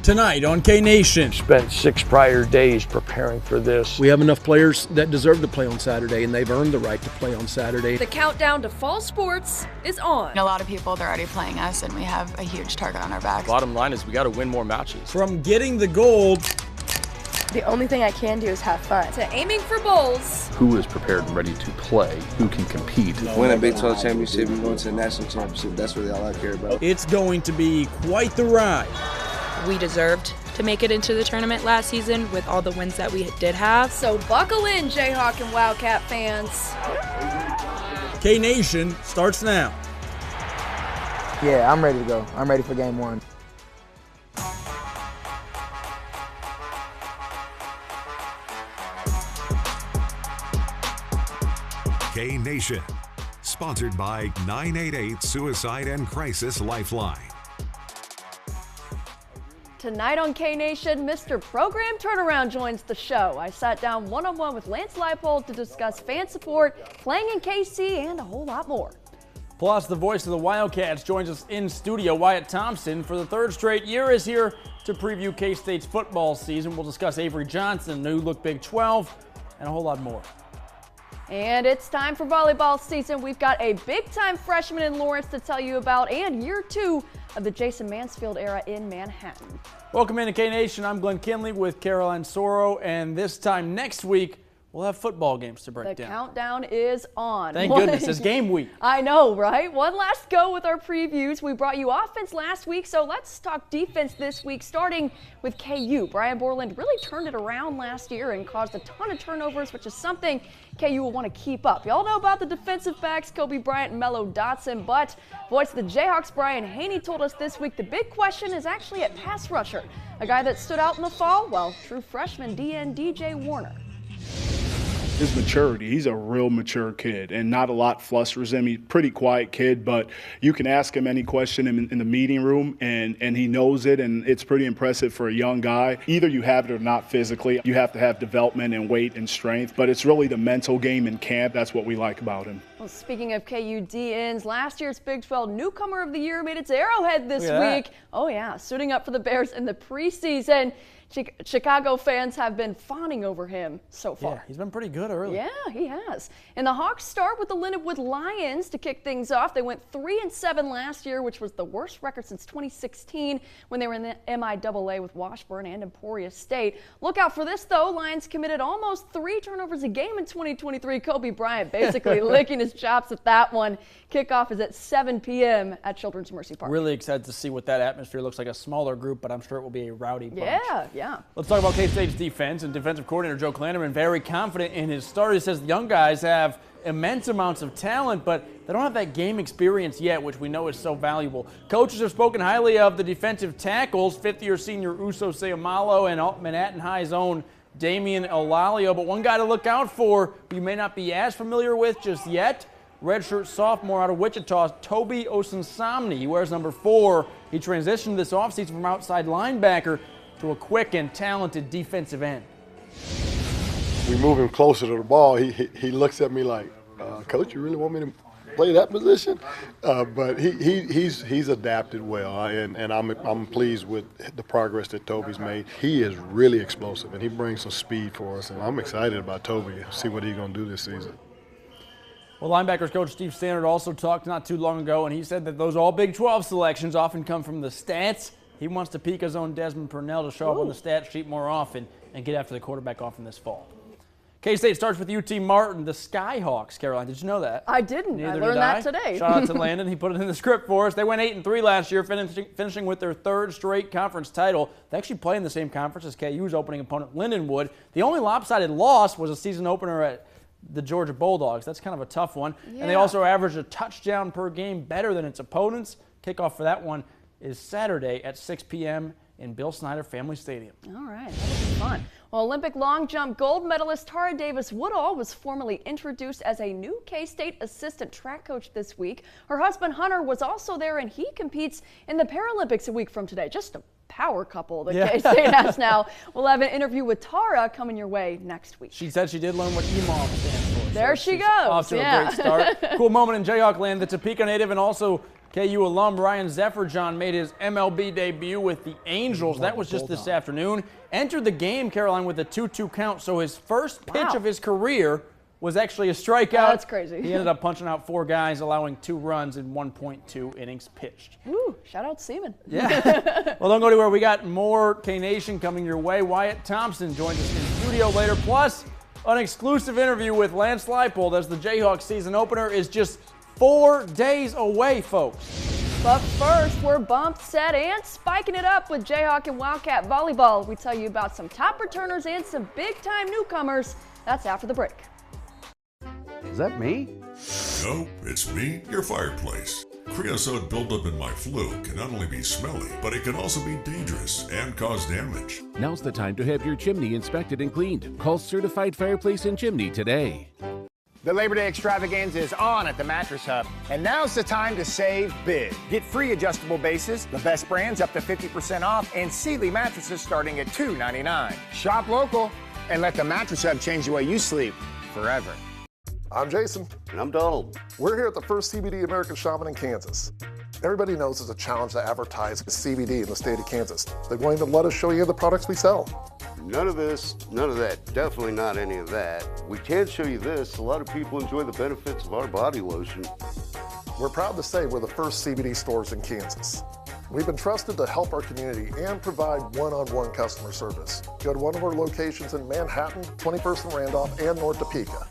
Tonight on K-Nation. Spent 6 prior days preparing for this. We have enough players that deserve to play on Saturday, and they've earned the right to play on Saturday. The countdown to fall sports is on. A lot of people, they're already playing us, and we have a huge target on our backs. Bottom line is we got to win more matches. From getting the gold, the only thing I can do is have fun, to aiming for bowls. Who is prepared and ready to play? Who can compete? Win a Big 12 championship and going to the national championship. That's really all I care about. It's going to be quite the ride. We deserved to make it into the tournament last season with all the wins that we did have. So buckle in, Jayhawk and Wildcat fans. K-Nation starts now. Yeah, I'm ready to go. I'm ready for game one. K-Nation, sponsored by 988 Suicide and Crisis Lifeline. Tonight on K-Nation, Mr. Program Turnaround joins the show. I sat down one-on-one with Lance Leipold to discuss fan support, playing in KC, and a whole lot more. Plus, the voice of the Wildcats joins us in studio. Wyatt Thompson, for the third straight year, is here to preview K-State's football season. We'll discuss Avery Johnson, new look Big 12, and a whole lot more. And it's time for volleyball season. We've got a big-time freshman in Lawrence to tell you about, and year 2 of the Jason Mansfield era in Manhattan. Welcome into K-Nation. I'm Glenn Kinley with Caroline Soro, and this time next week, we'll have football games to break down. The countdown is on. Thank goodness, it's game week. I know, right? One last go with our previews. We brought you offense last week, so let's talk defense this week, starting with KU. Brian Borland really turned it around last year and caused a ton of turnovers, which is something KU will want to keep up. Y'all know about the defensive backs, Kobe Bryant and Mello Dotson, but voice of the Jayhawks, Brian Haney, told us this week the big question is actually at pass rusher. A guy that stood out in the fall, well, true freshman DN DJ Warner. His maturity, he's a real mature kid, and not a lot flusters him. He's a pretty quiet kid, but you can ask him any question in the meeting room, and he knows it, and it's pretty impressive for a young guy. Either you have it or not physically. You have to have development and weight and strength, but it's really the mental game in camp. That's what we like about him. Well, speaking of KU DNs, last year's Big 12 Newcomer of the Year made its Arrowhead this week. Oh, yeah, suiting up for the Bears in the preseason. Chicago fans have been fawning over him so far. Yeah, he's been pretty good early. Yeah, he has. And the Hawks start with the Lindenwood Lions to kick things off. They went 3-7 last year, which was the worst record since 2016 when they were in the MIAA with Washburn and Emporia State. Look out for this, though. Lions committed almost 3 turnovers a game in 2023. Kobe Bryant basically licking his chops at that one. Kickoff is at 7 p.m. at Children's Mercy Park. Really excited to see what that atmosphere looks like. A smaller group, but I'm sure it will be a rowdy bunch. Yeah. Let's talk about K-State's defense, and defensive coordinator Joe Klanderman very confident in his start. He says the young guys have immense amounts of talent, but they don't have that game experience yet, which we know is so valuable. Coaches have spoken highly of the defensive tackles, fifth-year senior Uso Seumalo and Manhattan High's own Damian Olalio. But one guy to look out for who you may not be as familiar with just yet, redshirt sophomore out of Wichita, Toby Osunsomni. He wears number 4. He transitioned this offseason from outside linebacker to a quick and talented defensive end. We move him closer to the ball. He looks at me like, Coach, you really want me to play that position? But he's adapted well, and I'm pleased with the progress that Toby's made. He is really explosive, and he brings some speed for us, and I'm excited about Toby, see what he's going to do this season. Well, linebackers coach Steve Stannard also talked not too long ago, and he said that those all Big 12 selections often come from the stats. He wants to peak his own Desmond Purnell to show up on the stat sheet more often and get after the quarterback often this fall. K-State starts with UT Martin, the Skyhawks. Caroline, did you know that? I didn't. Neither I learned that today. Shout out to Landon. He put it in the script for us. They went 8-3 last year, finishing with their 3rd straight conference title. They actually play in the same conference as KU's opening opponent, Lindenwood. The only lopsided loss was a season opener at the Georgia Bulldogs. That's kind of a tough one. Yeah. And they also averaged a touchdown per game better than its opponents. Kickoff for that one is Saturday at 6 p.m. in Bill Snyder Family Stadium. All right, that'll be fun. Well, Olympic long jump gold medalist Tara Davis Woodall was formally introduced as a new K-State assistant track coach this week. Her husband Hunter was also there, and he competes in the Paralympics a week from today. Just a power couple that K-State has now. We'll have an interview with Tara coming your way next week. She said she did learn what EMOM stands for. There she goes. Off to a great start. Cool moment in Jayhawk land. The Topeka native and also KU alum Ryan Zefferjohn made his MLB debut with the Angels. That was just this afternoon. Entered the game, Caroline, with a 2-2 count, so his first pitch of his career was actually a strikeout. That's crazy. He ended up punching out 4 guys, allowing 2 runs in 1.2 innings pitched. Woo, shout out Seaman. Yeah. Well, don't go anywhere. We got more K-Nation coming your way. Wyatt Thompson joins us in studio later. Plus, an exclusive interview with Lance Leipold as the Jayhawks season opener is just 4 days away, folks. But first, we're bumped, set, and spiking it up with Jayhawk and Wildcat volleyball. We tell you about some top returners and some big-time newcomers. That's after the break. Is that me? No, it's me, your fireplace. Creosote buildup in my flue can not only be smelly, but it can also be dangerous and cause damage. Now's the time to have your chimney inspected and cleaned. Call Certified Fireplace and Chimney today. The Labor Day extravaganza is on at the Mattress Hub, and now's the time to save big. Get free adjustable bases, the best brands up to 50% off, and Sealy mattresses starting at $2.99. Shop local and let the Mattress Hub change the way you sleep forever. I'm Jason. And I'm Donald. We're here at the first CBD American Shaman in Kansas. Everybody knows it's a challenge to advertise CBD in the state of Kansas. They're going to let us show you the products we sell. None of this, none of that, definitely not any of that. We can show you this. A lot of people enjoy the benefits of our body lotion. We're proud to say we're the first CBD stores in Kansas. We've been trusted to help our community and provide one-on-one customer service. Go to one of our locations in Manhattan, 21st and Randolph, and North Topeka.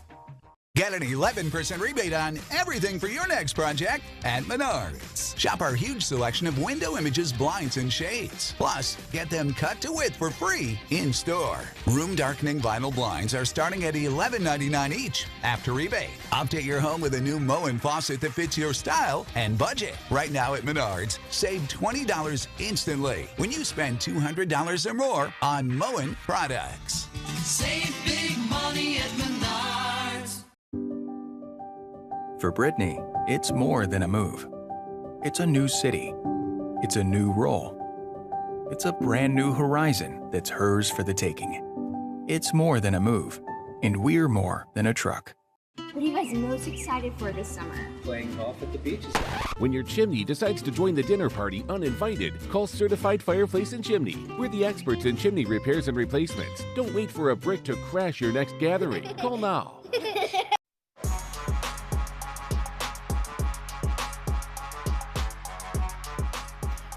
Get an 11% rebate on everything for your next project at Menards. Shop our huge selection of window images, blinds, and shades. Plus, get them cut to width for free in-store. Room darkening vinyl blinds are starting at $11.99 each after rebate. Update your home with a new Moen faucet that fits your style and budget. Right now at Menards, save $20 instantly when you spend $200 or more on Moen products. Save big money at Menards. For Brittany, it's more than a move. It's a new city. It's a new role. It's a brand new horizon that's hers for the taking. It's more than a move, and we're more than a truck. What are you guys most excited for this summer? Playing golf at the beaches. When your chimney decides to join the dinner party uninvited, call Certified Fireplace and Chimney. We're the experts in chimney repairs and replacements. Don't wait for a brick to crash your next gathering. Call now.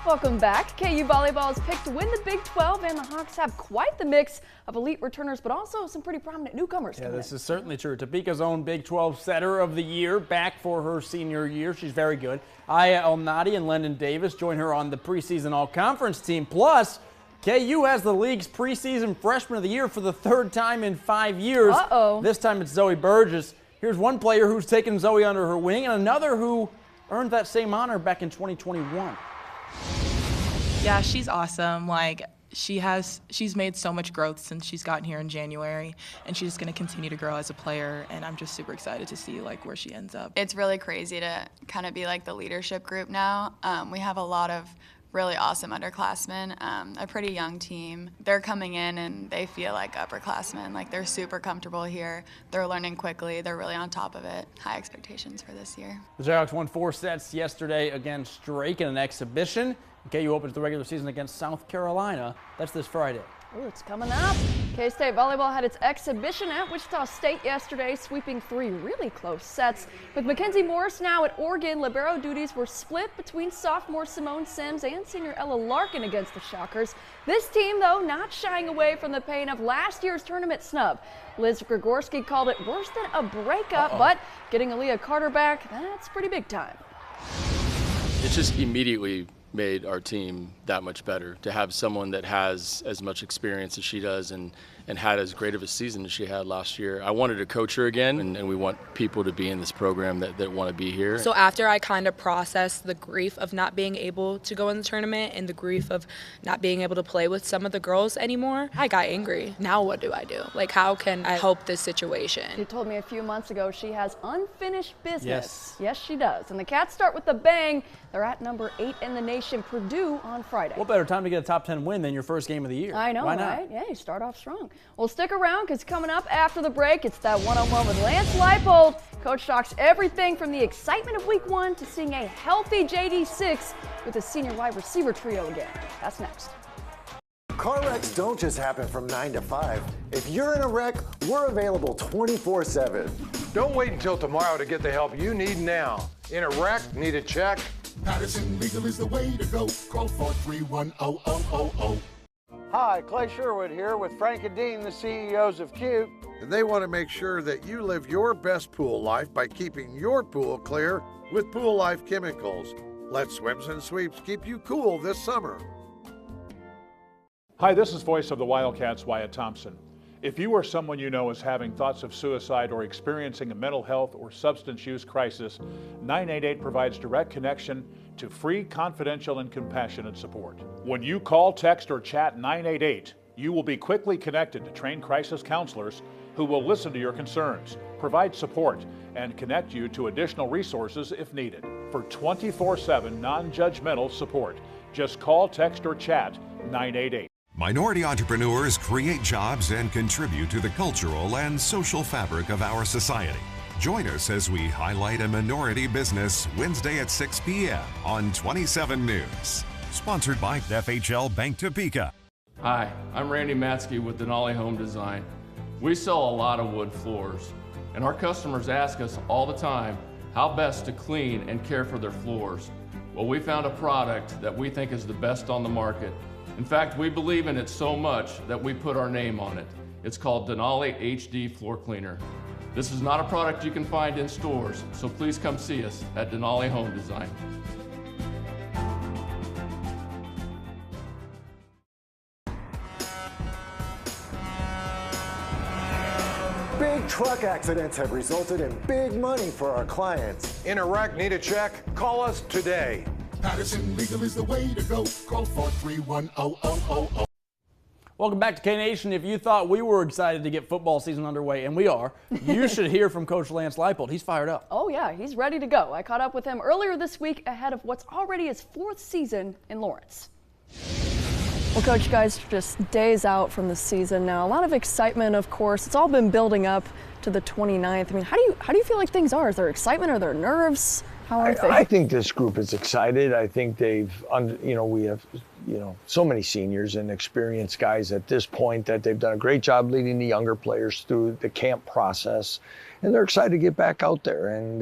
Welcome back. KU volleyball is picked to win the Big 12, and the Hawks have quite the mix of elite returners, but also some pretty prominent newcomers. Yeah, this is certainly true. Topeka's own Big 12 setter of the year, back for her senior year. She's very good. Aya El-Nadi and Lendon Davis join her on the preseason all-conference team. Plus, KU has the league's preseason freshman of the year for the 3rd time in 5 years. This time it's Zoe Burgess. Here's one player who's taken Zoe under her wing, and another who earned that same honor back in 2021. Yeah, she's awesome. Like, she's made so much growth since she's gotten here in January, and she's just going to continue to grow as a player, and I'm just super excited to see like where she ends up. It's really crazy to kind of be like the leadership group now. We have a lot of really awesome underclassmen, a pretty young team. They're coming in and they feel like upperclassmen. Like, they're super comfortable here. They're learning quickly. They're really on top of it. High expectations for this year. The Jayhawks won 4 sets yesterday against Drake in an exhibition. KU opens the regular season against South Carolina. That's this Friday. Oh, it's coming up. K-State volleyball had its exhibition at Wichita State yesterday, sweeping 3 really close sets. With Mackenzie Morris now at Oregon, libero duties were split between sophomore Simone Sims and senior Ella Larkin against the Shockers. This team, though, not shying away from the pain of last year's tournament snub. Liz Grigorski called it worse than a breakup, but getting Aaliyah Carter back, that's pretty big time. It's just immediately made our team that much better to have someone that has as much experience as she does and had as great of a season as she had last year. I wanted to coach her again, and we want people to be in this program that want to be here. So after I kind of processed the grief of not being able to go in the tournament and the grief of not being able to play with some of the girls anymore, I got angry. Now what do I do? Like, how can I help this situation? She told me a few months ago she has unfinished business. Yes, she does. And the Cats start with a bang. They're at number 8 in the nation Nation Purdue on Friday. What better time to get a top 10 win than your first game of the year? I know, Why not? right? Yeah, you start off strong. Well, stick around because coming up after the break, it's that one-on-one with Lance Leipold. Coach talks everything from the excitement of Week 1 to seeing a healthy JD6 with a senior wide receiver trio again. That's next. Car wrecks don't just happen from 9 to 5. If you're in a wreck, we're available 24/7. Don't wait until tomorrow to get the help you need now. In a wreck, need a check? Patterson Legal is the way to go. Call 431-0000. Hi, Clay Sherwood here with Frank and Dean, the CEOs of Cute. And they want to make sure that you live your best pool life by keeping your pool clear with Pool Life chemicals. Let swims and sweeps keep you cool this summer. Hi, this is Voice of the Wildcats, Wyatt Thompson. If you or someone you know is having thoughts of suicide or experiencing a mental health or substance use crisis, 988 provides direct connection to free, confidential, and compassionate support. When you call, text, or chat 988, you will be quickly connected to trained crisis counselors who will listen to your concerns, provide support, and connect you to additional resources if needed. For 24/7 non-judgmental support, just call, text, or chat 988. Minority entrepreneurs create jobs and contribute to the cultural and social fabric of our society. Join us as we highlight a minority business Wednesday at 6 p.m. on 27 News. Sponsored by FHL Bank Topeka. Hi, I'm Randy Matsky with Denali Home Design. We sell a lot of wood floors, and our customers ask us all the time how best to clean and care for their floors. Well, we found a product that we think is the best on the market. In fact, we believe in it so much that we put our name on it. It's called Denali HD Floor Cleaner. This is not a product you can find in stores, so please come see us at Denali Home Design. Big truck accidents have resulted in big money for our clients. In a wreck, need a check? Call us today. Patterson Legal is the way to go. Call 431-0000. Welcome back to K-Nation. If you thought we were excited to get football season underway, and we are, you should hear from Coach Lance Leipold. He's fired up. Oh, yeah, he's ready to go. I caught up with him earlier this week ahead of what's already his 4th season in Lawrence. Well, Coach, you guys are just days out from the season now. A lot of excitement, of course. It's all been building up to the 29th. I mean, how do you feel like things are? Is there excitement? Are there nerves? How are things? I think this group is excited. I think they've, we have, so many seniors and experienced guys at this point that they've done a great job leading the younger players through the camp process, and they're excited to get back out there. And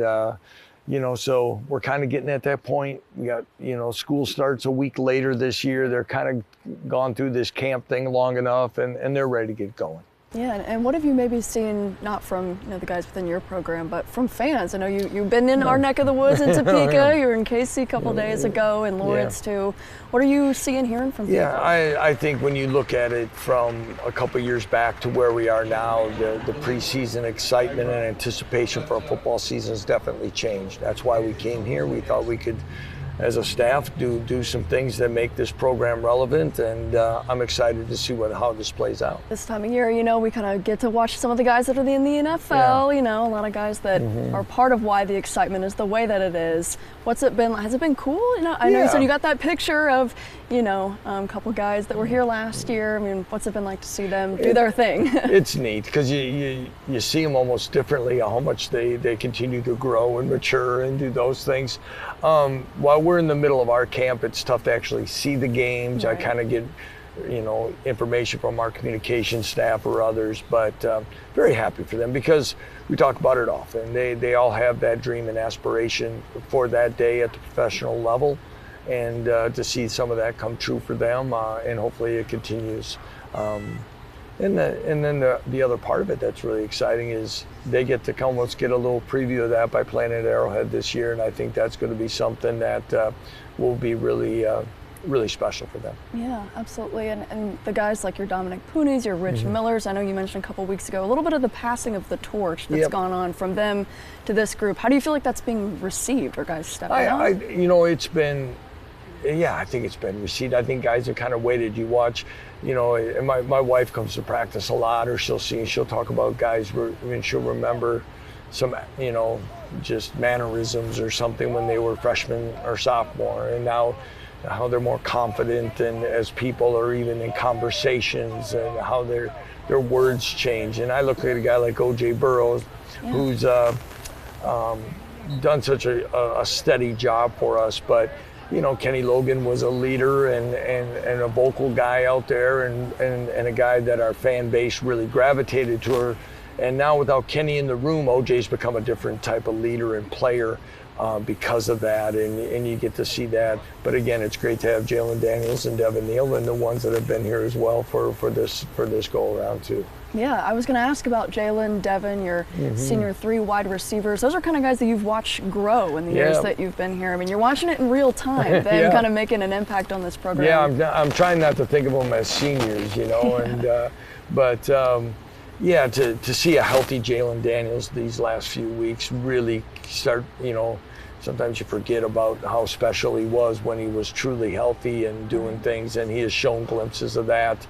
so we're kind of getting at that point. We got, school starts a week later this year. They're kind of gone through this camp thing long enough, and they're ready to get going. Yeah, and what have you maybe seen, not from the guys within your program, but from fans? I know you've been in our neck of the woods in Topeka. You were in KC a couple days ago, in Lawrence too. What are you seeing, hearing from people? Yeah, I think when you look at it from a couple years back to where we are now, the preseason excitement and anticipation for a football season has definitely changed. That's why we came here. We thought we could, as a staff, do some things that make this program relevant, and I'm excited to see how this plays out. This time of year, we kind of get to watch some of the guys that are in the NFL, a lot of guys that are part of why the excitement is the way that it is. What's it been? Has it been cool? I know you said you got that picture of, a couple guys that were here last year. I mean, what's it been like to see them do their thing? It's neat because you see them almost differently, how much they continue to grow and mature and do those things. While we're in the middle of our camp, it's tough to actually see the games. Right. I kind of get, information from our communication staff or others, but very happy for them because we talk about it often. They all have that dream and aspiration for that day at the professional level, and to see some of that come true for them, and hopefully it continues. And then the other part of it that's really exciting is they get to come. Let's get a little preview of that by playing at Arrowhead this year, and I think that's going to be something that will be really special for them. Yeah, absolutely. And the guys like your Dominic Pooneys, your Rich Millers, I know you mentioned a couple weeks ago, a little bit of the passing of the torch that's gone on from them to this group. How do you feel like that's being received? Are guys stepping up? It's been, I think it's been received. I think guys have kind of waited. You watch, and my wife comes to practice a lot, or she'll talk about guys, she'll remember some, just mannerisms or something when they were freshman or sophomore. And now, how they're more confident and as people or even in conversations and how their words change. And I look at a guy like O.J. Burrows, who's done such a steady job for us, but you know, Kenny Logan was a leader and a vocal guy out there and a guy that our fan base really gravitated to her. And now without Kenny in the room, OJ's become a different type of leader and player because of that, and you get to see that. But again, it's great to have Jalen Daniels and Devin Neal and the ones that have been here as well for this go around too. Yeah, I was going to ask about Jalen, Devin, your senior 3 wide receivers. Those are kind of guys that you've watched grow in the years that you've been here. I mean, you're watching it in real time, them kind of making an impact on this program. Yeah, I'm trying not to think of them as seniors, you know, and yeah, to see a healthy Jalen Daniels these last few weeks really start, you know, sometimes you forget about how special he was when he was truly healthy and doing things, and he has shown glimpses of that.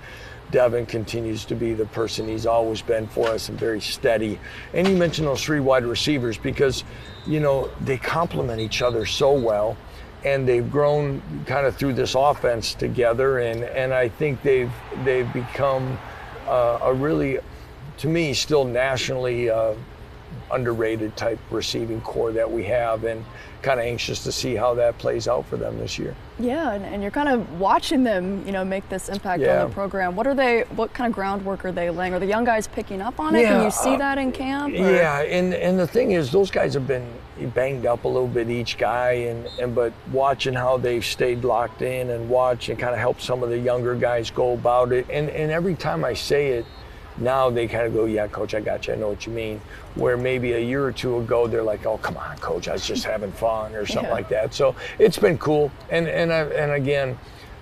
Devin continues to be the person he's always been for us and very steady. And you mentioned those 3 wide receivers because, you know, they complement each other so well, and they've grown kind of through this offense together, and I think they've become a really, to me, still nationally underrated type receiving core that we have, and kind of anxious to see how that plays out for them this year. Yeah, and you're kind of watching them, you know, make this impact on the program. What kind of groundwork are they laying? Are the young guys picking up on it? Can you see that in camp? Or? Yeah, and the thing is, those guys have been banged up a little bit, each guy, but watching how they've stayed locked in and watch and kind of help some of the younger guys go about it. And every time I say it, now they kind of go, yeah, Coach, I got you. I know what you mean. Where maybe a year or two ago, they're like, oh, come on, Coach, I was just having fun or something like that. So it's been cool. And again,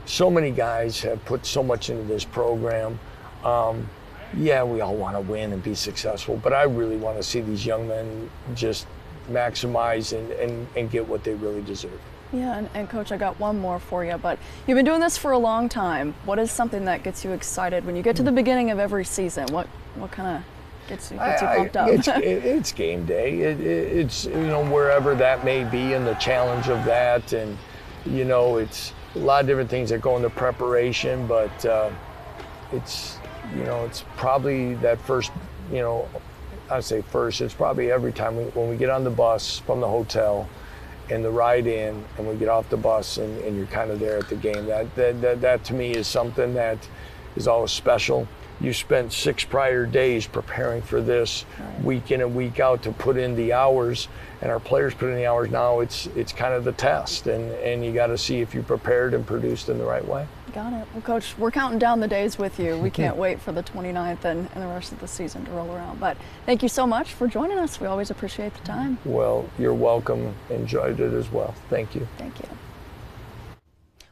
so many guys have put so much into this program. Yeah, we all want to win and be successful, but I really want to see these young men just maximize and get what they really deserve. Yeah, and Coach, I got one more for you, but you've been doing this for a long time. What is something that gets you excited when you get to the beginning of every season? What kind of gets you pumped up? It's game day. It's, you know, wherever that may be, and the challenge of that, and you know, it's a lot of different things that go into preparation, but it's, you know, it's probably that first, you know, I say first, it's probably every time when we get on the bus from the hotel and the ride in, and we get off the bus and you're kind of there at the game. That to me is something that is always special. You spent 6 prior days preparing for this, week in and week out, to put in the hours, and our players put in the hours. Now it's kind of the test, and you got to see if you prepared and produced in the right way. Got it. Well, Coach, we're counting down the days with you. We can't wait for the 29th and the rest of the season to roll around. But thank you so much for joining us. We always appreciate the time. Well, you're welcome. Enjoyed it as well. Thank you. Thank you.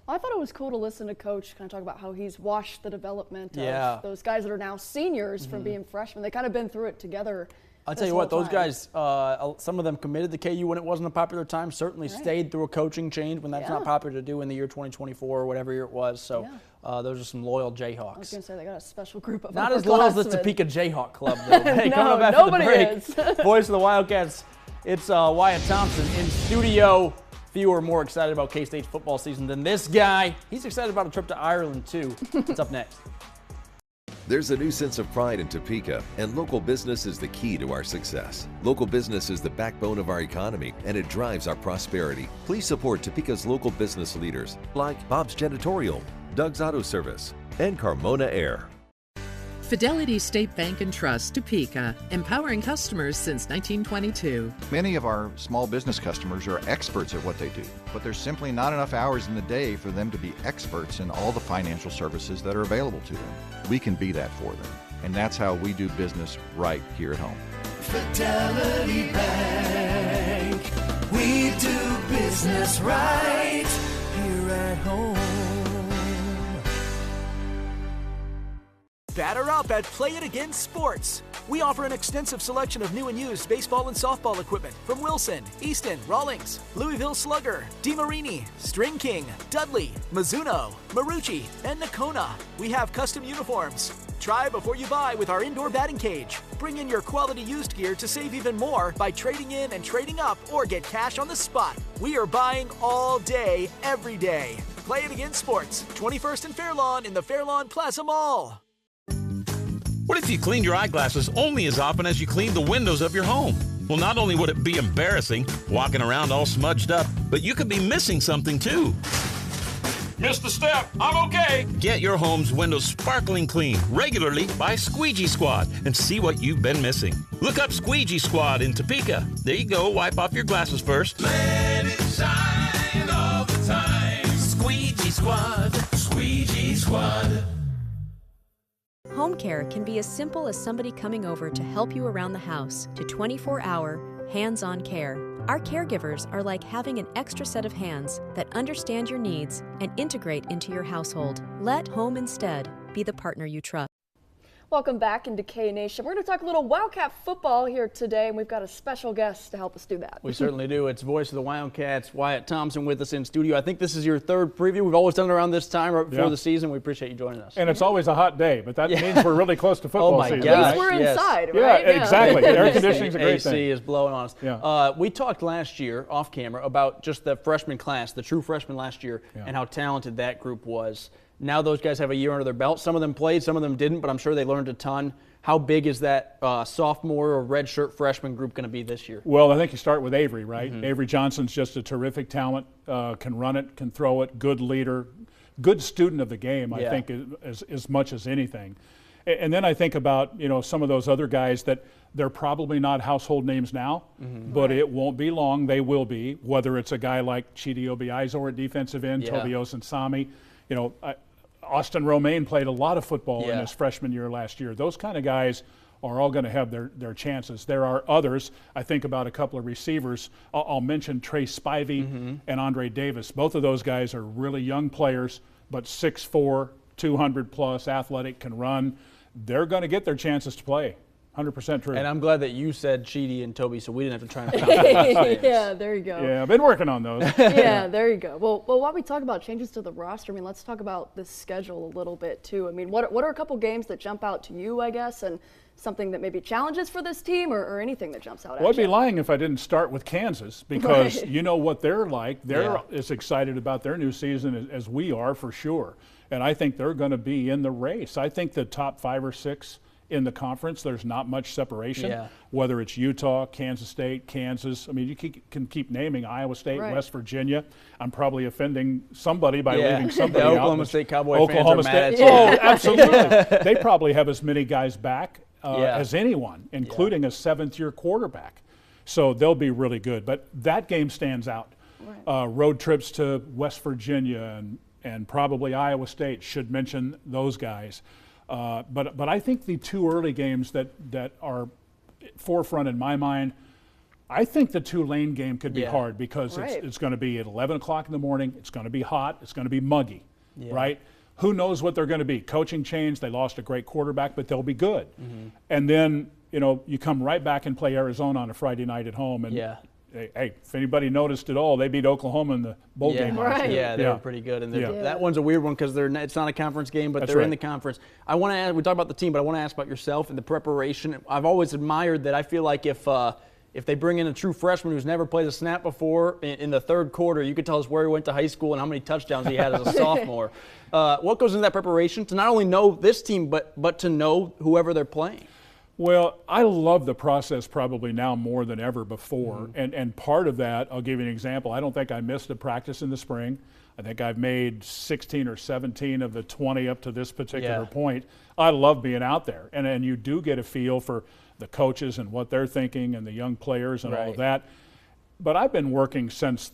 Well, I thought it was cool to listen to Coach kind of talk about how he's watched the development of those guys that are now seniors from being freshmen. They kind of been through it together. I'll tell you what, those guys, some of them committed to KU when it wasn't a popular time, certainly stayed through a coaching change when that's not popular to do in the year 2024 or whatever year it was. So those are some loyal Jayhawks. I was going to say, they got a special group of not as loyal as the Topeka Jayhawk Club, though. Hey, no, nobody is. Voice of the Wildcats, it's Wyatt Thompson in studio. Few are more excited about K-State's football season than this guy. He's excited about a trip to Ireland, too. What's up next? There's a new sense of pride in Topeka, and local business is the key to our success. Local business is the backbone of our economy, and it drives our prosperity. Please support Topeka's local business leaders like Bob's Janitorial, Doug's Auto Service, and Carmona Air. Fidelity State Bank and Trust, Topeka, empowering customers since 1922. Many of our small business customers are experts at what they do, but there's simply not enough hours in the day for them to be experts in all the financial services that are available to them. We can be that for them, and that's how we do business right here at home. Fidelity Bank, we do business right here at home. Batter up at Play It Again Sports. We offer an extensive selection of new and used baseball and softball equipment from Wilson, Easton, Rawlings, Louisville Slugger, DeMarini, String King, Dudley, Mizuno, Marucci, and Nakona. We have custom uniforms. Try before you buy with our indoor batting cage. Bring in your quality used gear to save even more by trading in and trading up, or get cash on the spot. We are buying all day, every day. Play It Again Sports, 21st and Fairlawn in the Fairlawn Plaza Mall. What if you cleaned your eyeglasses only as often as you cleaned the windows of your home? Well, not only would it be embarrassing, walking around all smudged up, but you could be missing something too. Missed a step. I'm okay. Get your home's windows sparkling clean regularly by Squeegee Squad and see what you've been missing. Look up Squeegee Squad in Topeka. There you go. Wipe off your glasses first. Let it shine all the time. Squeegee Squad. Squeegee Squad. Home care can be as simple as somebody coming over to help you around the house to 24-hour, hands-on care. Our caregivers are like having an extra set of hands that understand your needs and integrate into your household. Let Home Instead be the partner you trust. Welcome back into K Nation. We're going to talk a little Wildcat football here today, and we've got a special guest to help us do that. We certainly do. It's voice of the Wildcats, Wyatt Thompson, with us in studio. I think this is your third preview. We've always done it around this time right before the season. We appreciate you joining us. And it's always a hot day, but that means we're really close to football season. Gosh, at least we're inside, right? Yeah, exactly. Air conditioning's a great thing. AC is blowing on us. Yeah. We talked last year off camera about just the freshman class, the true freshmen last year, and how talented that group was. Now those guys have a year under their belt. Some of them played, some of them didn't, but I'm sure they learned a ton. How big is that sophomore or redshirt freshman group going to be this year? Well, I think you start with Avery, right? Avery Johnson's just a terrific talent, can run it, can throw it, good leader, good student of the game, I think, as much as anything. And then I think about, some of those other guys that they're probably not household names now, but it won't be long. They will be, whether it's a guy like Chidi Obiaizo at defensive end, Toby Osensami, Austin Romaine played a lot of football in his freshman year last year. Those kind of guys are all going to have their chances. There are others. I think about a couple of receivers. I'll mention Trey Spivey and Andre Davis. Both of those guys are really young players, but 6'4", 200-plus, athletic, can run. They're going to get their chances to play. 100% true. And I'm glad that you said Chidi and Toby, so we didn't have to try and count. Yeah, there you go. Yeah, I've been working on those. Yeah, there you go. Well, while we talk about changes to the roster, let's talk about the schedule a little bit too. What are a couple games that jump out to you, I guess, and something that maybe challenges for this team, or anything that jumps out at you? Well, I'd be lying if I didn't start with Kansas, because you know what they're like. They're as excited about their new season as we are, for sure. And I think they're going to be in the race. I think the top 5 or 6 in the conference, there's not much separation, whether it's Utah, Kansas State, Kansas. You can keep naming Iowa State, West Virginia. I'm probably offending somebody by leaving somebody out. Oklahoma State Cowboy Oklahoma fans are State. mad at Oh, absolutely. They probably have as many guys back as anyone, including a 7th-year quarterback. So they'll be really good. But that game stands out. Road trips to West Virginia and probably Iowa State, should mention those guys. But I think the 2 early games that are forefront in my mind, I think the Tulane game could be hard, because it's going to be at 11 o'clock in the morning. It's going to be hot. It's going to be muggy, right? Who knows what they're going to be? Coaching change. They lost a great quarterback, but they'll be good. And then, you come right back and play Arizona on a Friday night at home. And hey, if anybody noticed at all, they beat Oklahoma in the bowl game last year. Yeah, they were pretty good. And that one's a weird one, because it's not a conference game, but they're in the conference. I want to ask, we talk about the team, but I want to ask about yourself and the preparation. I've always admired that. I feel like if they bring in a true freshman who's never played a snap before in the third quarter, you could tell us where he went to high school and how many touchdowns he had as a sophomore. What goes into that preparation to not only know this team, but to know whoever they're playing? Well, I love the process probably now more than ever before. And part of that, I'll give you an example. I don't think I missed a practice in the spring. I think I've made 16 or 17 of the 20 up to this particular point. I love being out there. And you do get a feel for the coaches and what they're thinking and the young players and all of that. But I've been working since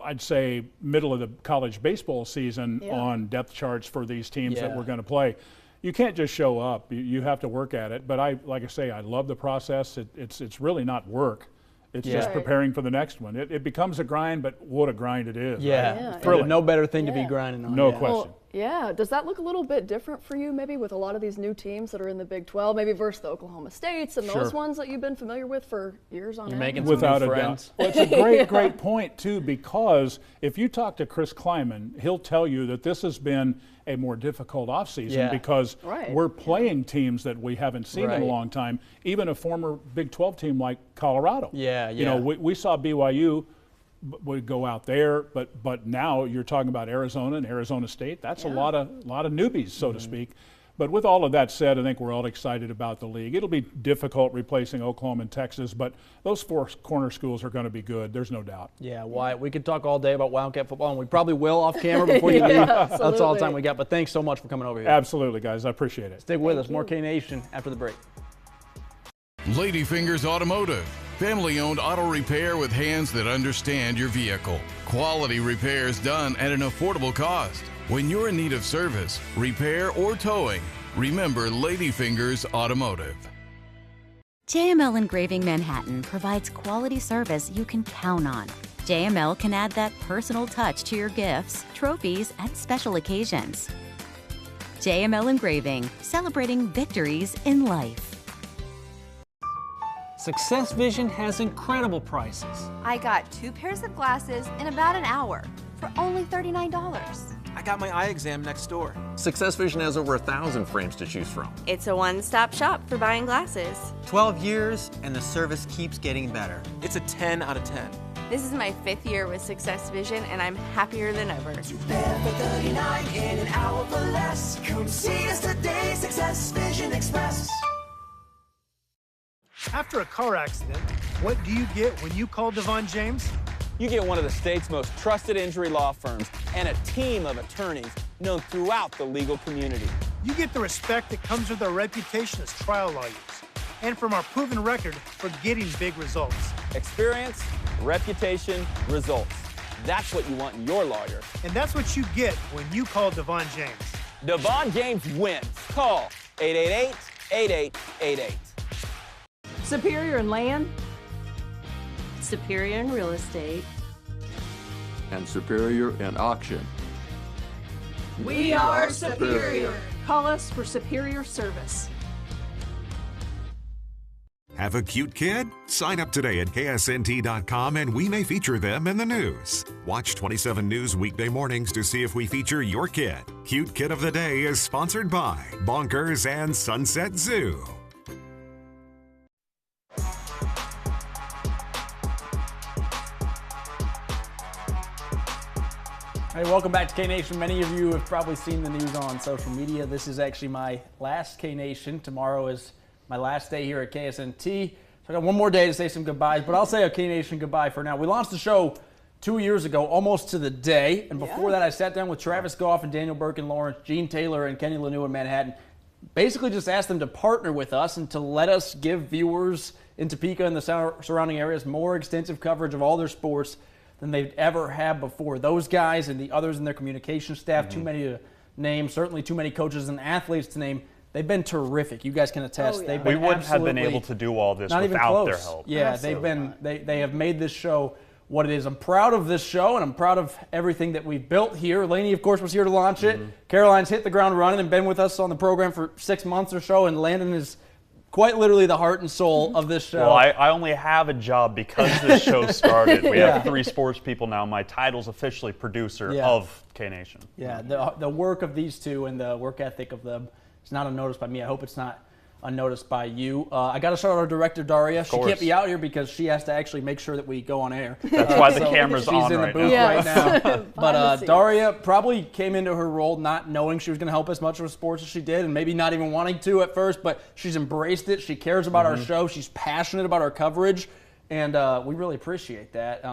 I'd say, middle of the college baseball season on depth charts for these teams that we're going to play. You can't just show up. You have to work at it. But like I say, I love the process. It's really not work. It's just preparing for the next one. It becomes a grind, but what a grind it is. Right? No better thing to be grinding on. No question. Well, does that look a little bit different for you, maybe, with a lot of these new teams that are in the Big 12, maybe versus the Oklahoma States and those ones that you've been familiar with for years on end? Making without some a friends. doubt. Well, it's a great point, too, because if you talk to Chris Kleiman, he'll tell you that this has been a more difficult offseason because we're playing teams that we haven't seen in a long time, even a former Big 12 team like Colorado. We saw BYU would go out there, but now you're talking about Arizona and Arizona State. That's a lot of newbies, so to speak. But with all of that said, I think we're all excited about the league. It'll be difficult replacing Oklahoma and Texas, but those 4 corner schools are going to be good. There's no doubt. Yeah, Wyatt, we could talk all day about Wildcat football, and we probably will off camera before you leave. That's all the time we got, but thanks so much for coming over here. Absolutely, guys. I appreciate it. Stick with us. More K-Nation after the break. Ladyfingers Automotive. Family-owned auto repair with hands that understand your vehicle. Quality repairs done at an affordable cost. When you're in need of service, repair, or towing, remember Ladyfingers Automotive. JML Engraving Manhattan provides quality service you can count on. JML can add that personal touch to your gifts, trophies, and special occasions. JML Engraving, celebrating victories in life. Success Vision has incredible prices. I got 2 pairs of glasses in about an hour for only $39. I got my eye exam next door. Success Vision has over 1,000 frames to choose from. It's a one-stop shop for buying glasses. 12 years and the service keeps getting better. It's a 10 out of 10. This is my 5th year with Success Vision and I'm happier than ever. For 39 in an hour for less. Come see us today, Success Vision Express. After a car accident, what do you get when you call Devon James? You get one of the state's most trusted injury law firms and a team of attorneys known throughout the legal community. You get the respect that comes with our reputation as trial lawyers and from our proven record for getting big results. Experience, reputation, results. That's what you want in your lawyer. And that's what you get when you call Devon James. Devon James wins. Call 888-8888. Superior in land. Superior in real estate. And superior in auction. We are superior. Call us for superior service. Have a cute kid? Sign up today at KSNT.com and we may feature them in the news. Watch 27 News weekday mornings to see if we feature your kid. Cute Kid of the Day is sponsored by Bonkers and Sunset Zoo. Hey, welcome back to K-Nation. Many of you have probably seen the news on social media. This is actually my last K-Nation. Tomorrow is my last day here at KSNT. So I got one more day to say some goodbyes, but I'll say a K-Nation goodbye for now. We launched the show 2 years ago, almost to the day. And before that, I sat down with Travis Goff and Daniel Burke and Lawrence, Gene Taylor and Kenny Lanu in Manhattan. Basically just asked them to partner with us and to let us give viewers in Topeka and the surrounding areas more extensive coverage of all their sports than they've ever had before. Those guys and the others in their communication staff, too many to name, certainly too many coaches and athletes to name. They've been terrific. You guys can attest. They've been we wouldn't have been able to do all this without their help. Yeah, they have made this show what it is. I'm proud of this show, and I'm proud of everything that we've built here. Laney, of course, was here to launch it. Caroline's hit the ground running and been with us on the program for 6 months or so, and Landon is quite literally the heart and soul of this show. Well, I only have a job because this show started. We have 3 sports people now. My title's officially producer of K-Nation. Yeah, the work of these two and the work ethic of them is not unnoticed by me. I hope it's not unnoticed by you. I got to shout out our director, Daria. She can't be out here because she has to actually make sure that we go on air. That's why the camera's on right now. She's in the booth right now. But Daria probably came into her role not knowing she was going to help as much with sports as she did, and maybe not even wanting to at first, but she's embraced it. She cares about our show. She's passionate about our coverage, and we really appreciate that.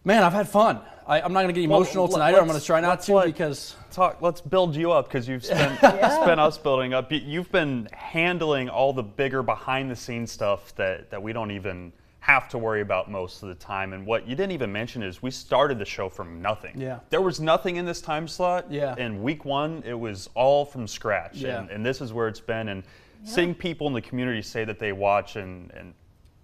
Man, I've had fun. I'm not going to get emotional tonight, or I'm going to try not to because... Let's build you up because you've spent us building up. You've been handling all the bigger behind-the-scenes stuff that we don't even have to worry about most of the time. And what you didn't even mention is we started the show from nothing. Yeah. There was nothing in this time slot. Yeah. In week 1, it was all from scratch. Yeah. And this is where it's been. And seeing people in the community say that they watch and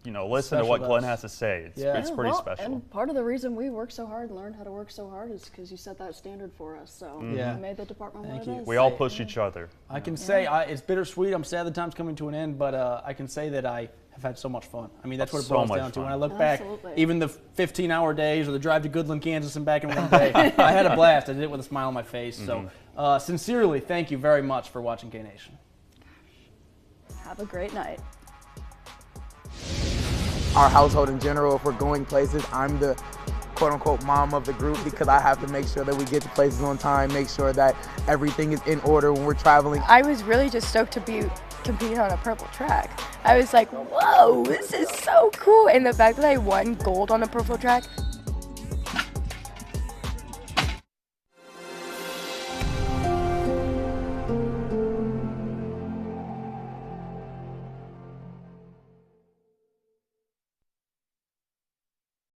listen to what Glenn has to say. It's pretty special. And part of the reason we work so hard and learn how to work so hard is because you set that standard for us. So we made the department what it is. We all push each other. I can say it's bittersweet. I'm sad the time's coming to an end, but I can say that I have had so much fun. I mean, that's what it boils down to. When I look back, even the 15-hour days or the drive to Goodland, Kansas and back in one day, I had a blast. I did it with a smile on my face. So sincerely, thank you very much for watching K-Nation. Have a great night. our household in general. If we're going places, I'm the quote-unquote mom of the group because I have to make sure that we get to places on time, make sure that everything is in order when we're traveling. I was really just stoked to be competing on a purple track. I was like, whoa, this is so cool. And the fact that I won gold on a purple track